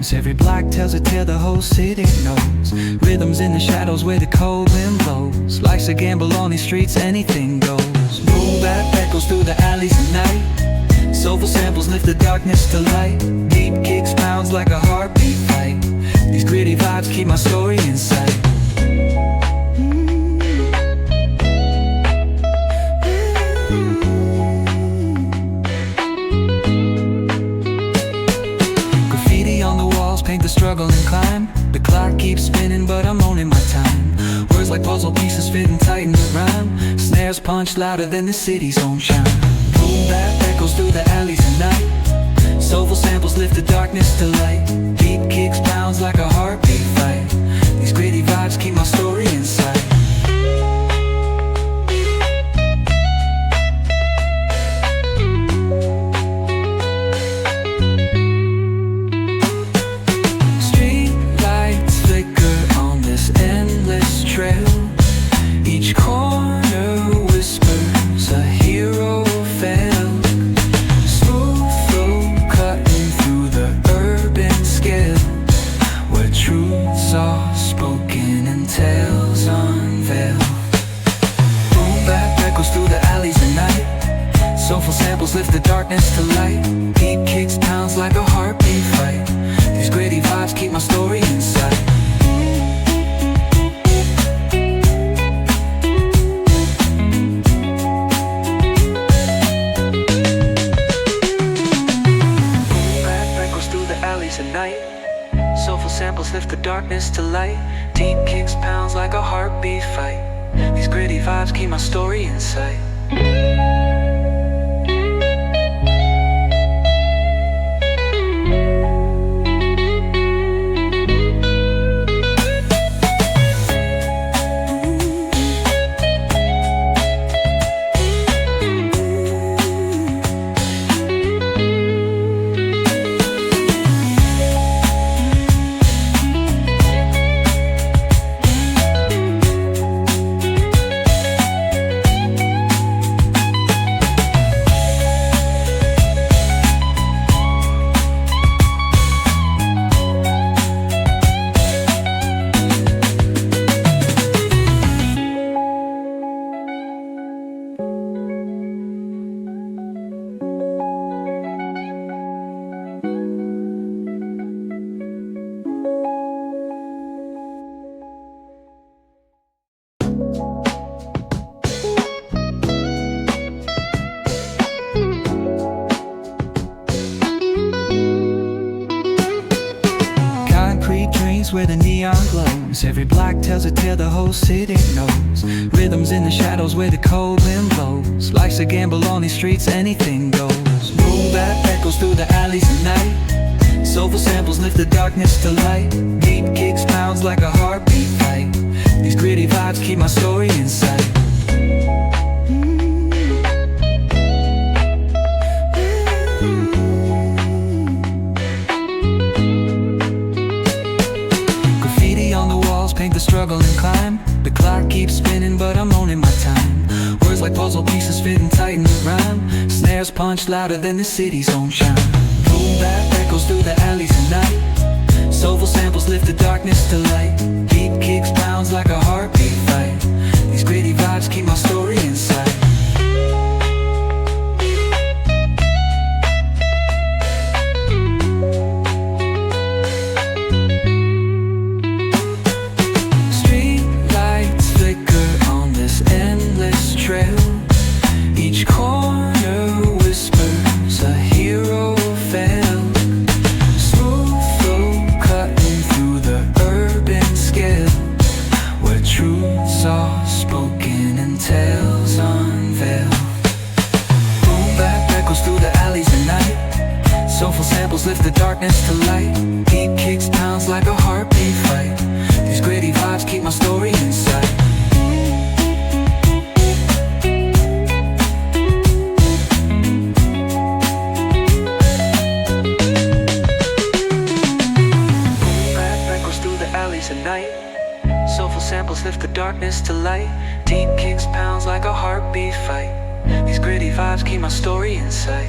glows. Every block tells a tale the whole city knows. Rhythms in the shadows where the cold wind blows. Life's a gamble on these streets, anything goes. Boom bap echoes through the alleys at night. Soulful samples lift the darkness to light. Deep kicks pounds like a heartbeat fight. These gritty vibes keep my story in sight. Paint the struggle and climb. The clock keeps spinning but I'm owning my time. Words like puzzle pieces fitting tight in the rhyme. Snares punch louder than the city's own chime. Boom bap echoes through the alleys at night. Soulful samples lift the darkness to light. Deep kicks pounds like a heartbeat fight. These gritty vibes keep my story in sight. Each corner whispers a hero fell. Smooth flow cutting through the urban scale, where truths are spoken and tales unveiled. Boom bap echoes through the alleys at night. Soulful samples lift the darkness to light. Deep kicks pounds like a heartbeat fight. These gritty vibes keep my story in sight. At night, soulful samples lift the darkness to light. Deep kicks pounds like a heartbeat fight. These gritty vibes keep my story in sight. Where the neon glows. Every block tells a tale the whole city knows. Rhythms in the shadows where the cold wind blows. Life's a gamble on these streets, anything goes. Boom bap echoes through the alleys at night. Soulful samples lift the darkness to light. Deep kicks pounds like a heartbeat fight. These gritty vibes keep my story in sight. Paint the struggle and climb. The clock keeps spinning but I'm owning my time. Words like puzzle pieces fitting tight in the rhyme. Snares punch louder than the city's own chime. Boom bap echoes through the alleys at night. Soulful samples lift the darkness to light. Deep kicks pounds like a heartbeat fight. These gritty vibes keep my story in sight. Each corner whispers a hero fell. Smooth flow cutting through the urban scale, where truths are spoken and tales unveiled. Boom bap echoes through the alleys at night. Soulful samples lift the darkness to light. Deep kicks pounds like a heartbeat fight. These gritty vibes keep my story in sight. At night, soulful samples lift the darkness to light. Deep kicks pounds like a heartbeat fight. These gritty vibes keep my story in sight.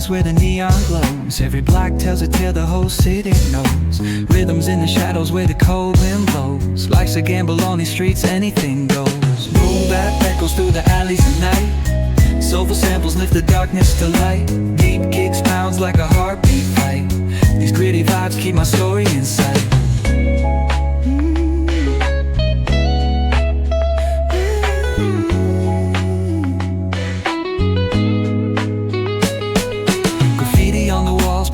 streets where the neon glows. Every block tells a tale the whole city knows. Rhythms in the shadows where the cold wind blows. Life's a gamble on these streets, anything goes. Boom bap echoes through the alleys at night. Soulful samples lift the darkness to light. Deep kicks pounds like a heartbeat fight. These gritty vibes keep my story in sight.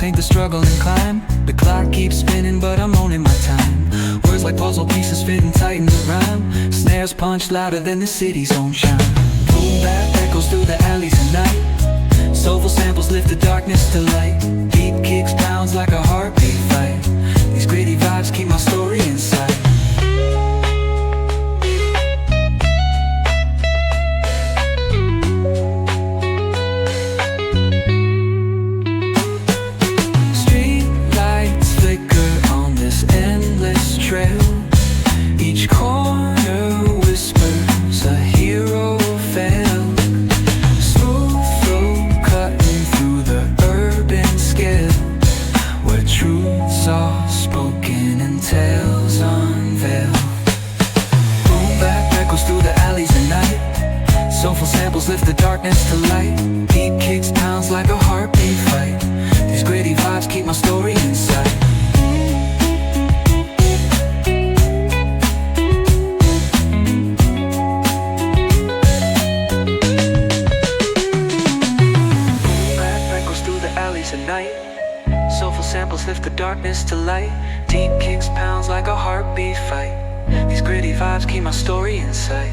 Paint the struggle and climb. The clock keeps spinning but I'm owning my time. Words like puzzle pieces fitting tight in the rhyme. Snares punch louder than the city's own chime. Boom bap echoes through the alleys at night. Soulful samples lift the darkness to light. Deep kicks pounds like a heartbeat fight. These gritty vibes keep my story in sight. Each corner whispers a hero fell. Smooth flow cutting through the urban scale, where truths are spoken and tales unveiled. Boom bap echoes through the alleys at night. Soulful samples lift the darkness to light. Deep kicks pounds like a heartbeat fight. These gritty vibes keep my story in sight. At night, soulful samples lift the darkness to light. Deep kicks pounds like a heartbeat fight. These gritty vibes keep my story in sight.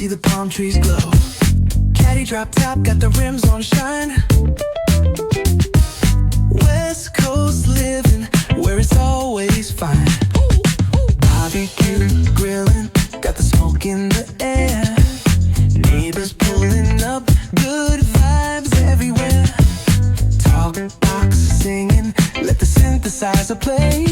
The palm trees glow. Caddy drop top, got the rims on shine. West Coast living, where it's always fine. Barbecue, grilling, got the smoke in the air. Neighbors pulling up, good vibes everywhere. Talk box singing, let the synthesizer play.